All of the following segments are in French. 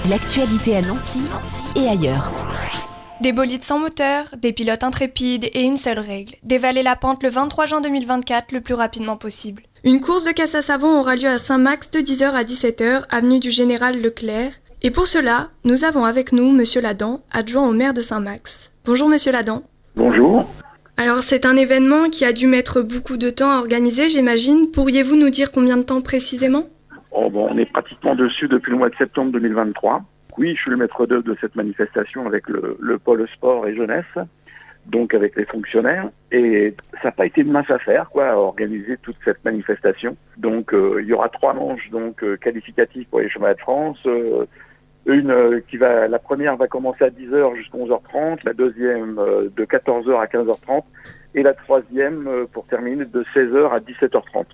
L'actualité à Nancy et ailleurs. Des bolides sans moteur, des pilotes intrépides et une seule règle, dévaler la pente le 23 juin 2024 le plus rapidement possible. Une course de casse à savon aura lieu à Saint-Max de 10h à 17h, avenue du Général Leclerc. Et pour cela, nous avons avec nous Monsieur Ladan, adjoint au maire de Saint-Max. Bonjour Monsieur Ladan. Bonjour. Alors c'est un événement qui a dû mettre beaucoup de temps à organiser, j'imagine. Pourriez-vous nous dire combien de temps précisément ? On est pratiquement dessus depuis le mois de septembre 2023. Oui, je suis le maître d'œuvre de cette manifestation avec le pôle sport et jeunesse, donc avec les fonctionnaires. Et ça n'a pas été une mince affaire, à organiser toute cette manifestation. Donc il y aura 3 manches qualificatives pour les championnats de France. La première va commencer à 10h jusqu'à 11h30, la deuxième de 14h à 15h30 et la troisième pour terminer de 16h à 17h30.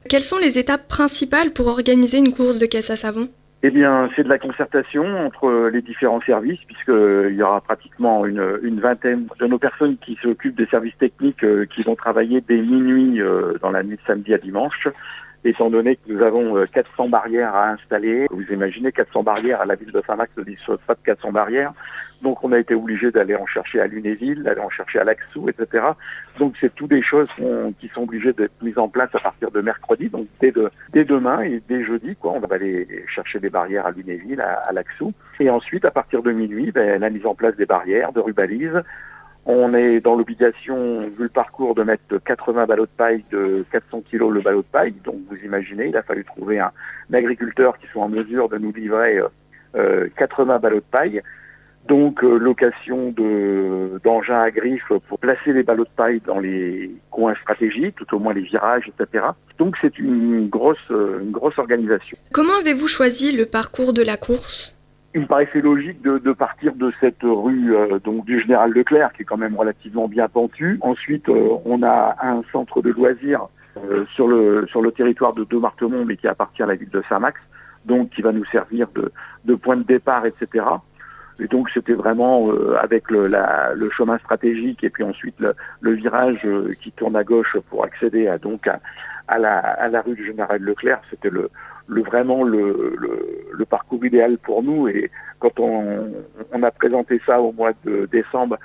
Quelles sont les étapes principales pour organiser une course de caisse à savon ? Eh bien, c'est de la concertation entre les différents services, puisqu'il y aura pratiquement une vingtaine de nos personnes qui s'occupent des services techniques qui vont travailler dès minuit dans la nuit de samedi à dimanche. Étant donné que nous avons 400 barrières à installer, vous imaginez 400 barrières à la ville de Saint-Max ne dispose pas de 400 barrières. Donc on a été obligé d'aller en chercher à Lunéville, d'aller en chercher à Laxou, etc. Donc c'est toutes des choses qui sont obligées d'être mises en place à partir de mercredi, donc dès demain et dès jeudi, On va aller chercher des barrières à Lunéville, à Laxou. Et ensuite, à partir de minuit, la mise en place des barrières, de rubalises. On est dans l'obligation, vu le parcours, de mettre 80 ballots de paille de 400 kg le ballot de paille. Donc vous imaginez, il a fallu trouver un agriculteur qui soit en mesure de nous livrer 80 ballots de paille. Donc location d'engins à griffes pour placer les ballots de paille dans les coins stratégiques, tout au moins les virages, etc. Donc c'est une grosse organisation. Comment avez-vous choisi le parcours de la course ? Il me paraissait logique de partir de cette rue du Général Leclerc, qui est quand même relativement bien pentue. Ensuite, on a un centre de loisirs sur le territoire de Dommartemont, mais qui appartient à la ville de Saint-Max, donc qui va nous servir de point de départ, etc. Et donc c'était vraiment avec le chemin stratégique et puis ensuite le virage qui tourne à gauche pour accéder à la rue du Général Leclerc, c'était vraiment le parcours idéal pour nous. Et quand on a présenté ça au mois de décembre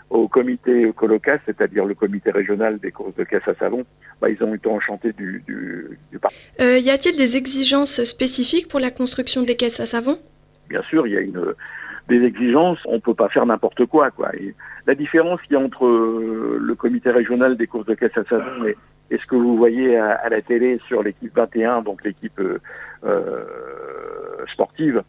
au comité Colocasse, c'est-à-dire le comité régional des courses de caisse à savon, ils ont été enchantés du parcours. Y a-t-il des exigences spécifiques pour la construction des caisses à savon ? Bien sûr, il y a des exigences, on peut pas faire n'importe quoi. Et la différence qu'il y a entre le comité régional des courses de caisse à savon et ce que vous voyez à la télé sur l'équipe 21, donc l'équipe sportive,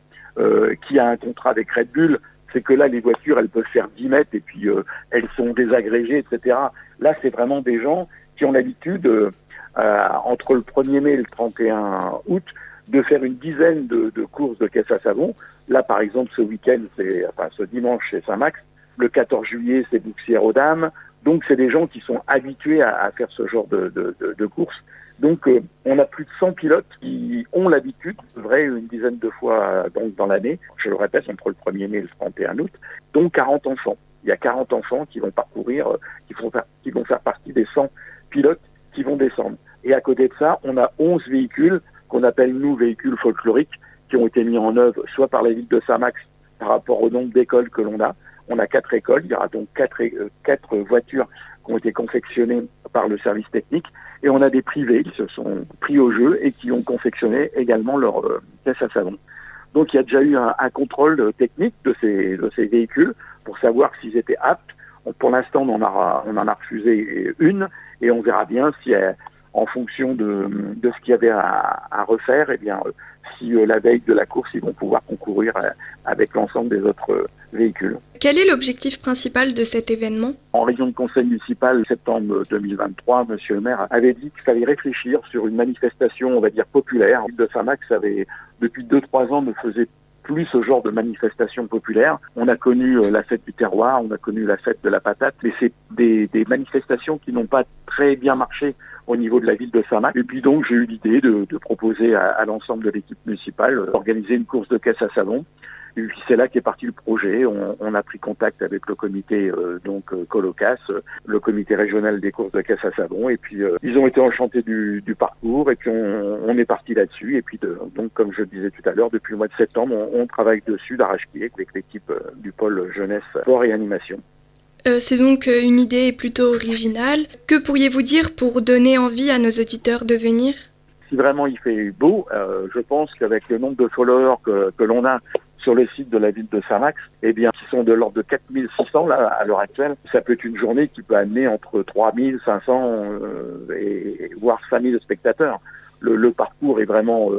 qui a un contrat avec Red Bull, c'est que là, les voitures, elles peuvent faire 10 mètres et puis elles sont désagrégées, etc. Là, c'est vraiment des gens qui ont l'habitude, entre le 1er mai et le 31 août, de faire une dizaine de courses de caisse à savon. Là, par exemple, ce dimanche, c'est Saint-Max. Le 14 juillet, c'est Bouxières-aux-Dames. Donc, c'est des gens qui sont habitués à faire ce genre de courses. Donc, on a plus de 100 pilotes qui ont l'habitude, une dizaine de fois dans l'année. Je le répète, entre le 1er mai et le 31 août. Donc, 40 enfants. Il y a 40 enfants qui vont parcourir, qui vont faire partie des 100 pilotes qui vont descendre. Et à côté de ça, on a 11 véhicules qu'on appelle, nous, véhicules folkloriques, qui ont été mis en œuvre soit par la ville de Saint-Max par rapport au nombre d'écoles que l'on a. On a 4 écoles, il y aura donc 4 voitures qui ont été confectionnées par le service technique, et on a des privés qui se sont pris au jeu et qui ont confectionné également leur caisse à savon. Donc il y a déjà eu un contrôle technique de ces véhicules pour savoir s'ils étaient aptes. Pour l'instant, on en a refusé une, et on verra bien si en fonction de ce qu'il y avait à refaire, si la veille de la course, ils vont pouvoir concourir avec l'ensemble des autres véhicules. Quel est l'objectif principal de cet événement ? En réunion de conseil municipal, septembre 2023, monsieur le maire avait dit qu'il fallait réfléchir sur une manifestation, on va dire, populaire. La ville de Saint-Max depuis 2-3 ans, ne faisait plus ce genre de manifestation populaire. On a connu la fête du terroir, on a connu la fête de la patate, mais c'est des manifestations qui n'ont pas très bien marché au niveau de la ville de Saint-Max. Et puis donc j'ai eu l'idée de proposer à l'ensemble de l'équipe municipale d'organiser une course de caisse à savon Et puis c'est là qu'est parti le projet. On a pris contact avec le comité Colocas, le comité régional des courses de casse à savon, et puis ils ont été enchantés du parcours, et puis on est parti là-dessus. Et puis donc comme je disais tout à l'heure, depuis le mois de septembre, on travaille dessus d'arrache-pied avec l'équipe du pôle jeunesse, sport et animation. C'est donc une idée plutôt originale. Que pourriez-vous dire pour donner envie à nos auditeurs de venir ? Si vraiment il fait beau, je pense qu'avec le nombre de followers que l'on a sur le site de la ville de Saint-Max, eh bien, qui sont de l'ordre de 4600 là, à l'heure actuelle, ça peut être une journée qui peut amener entre 3500 et voire 5000 spectateurs. Le parcours est vraiment...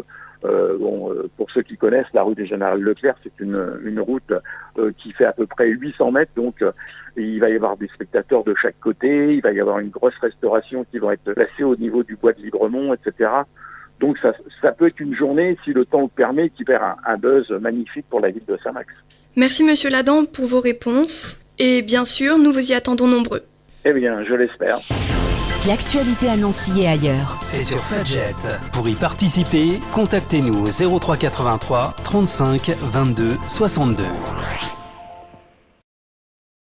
pour ceux qui connaissent la rue des Général Leclerc, c'est une route qui fait à peu près 800 mètres, donc il va y avoir des spectateurs de chaque côté, il va y avoir une grosse restauration qui va être placée au niveau du bois de Libremont, etc. Donc ça peut être une journée, si le temps le permet, qui fait un buzz magnifique pour la ville de Saint-Max. Merci Monsieur Ladan pour vos réponses, et bien sûr, nous vous y attendons nombreux. Eh bien, je l'espère. L'actualité à Nancy et ailleurs. C'est sur Fudget. Pour y participer, contactez-nous au 03 83 35 22 62.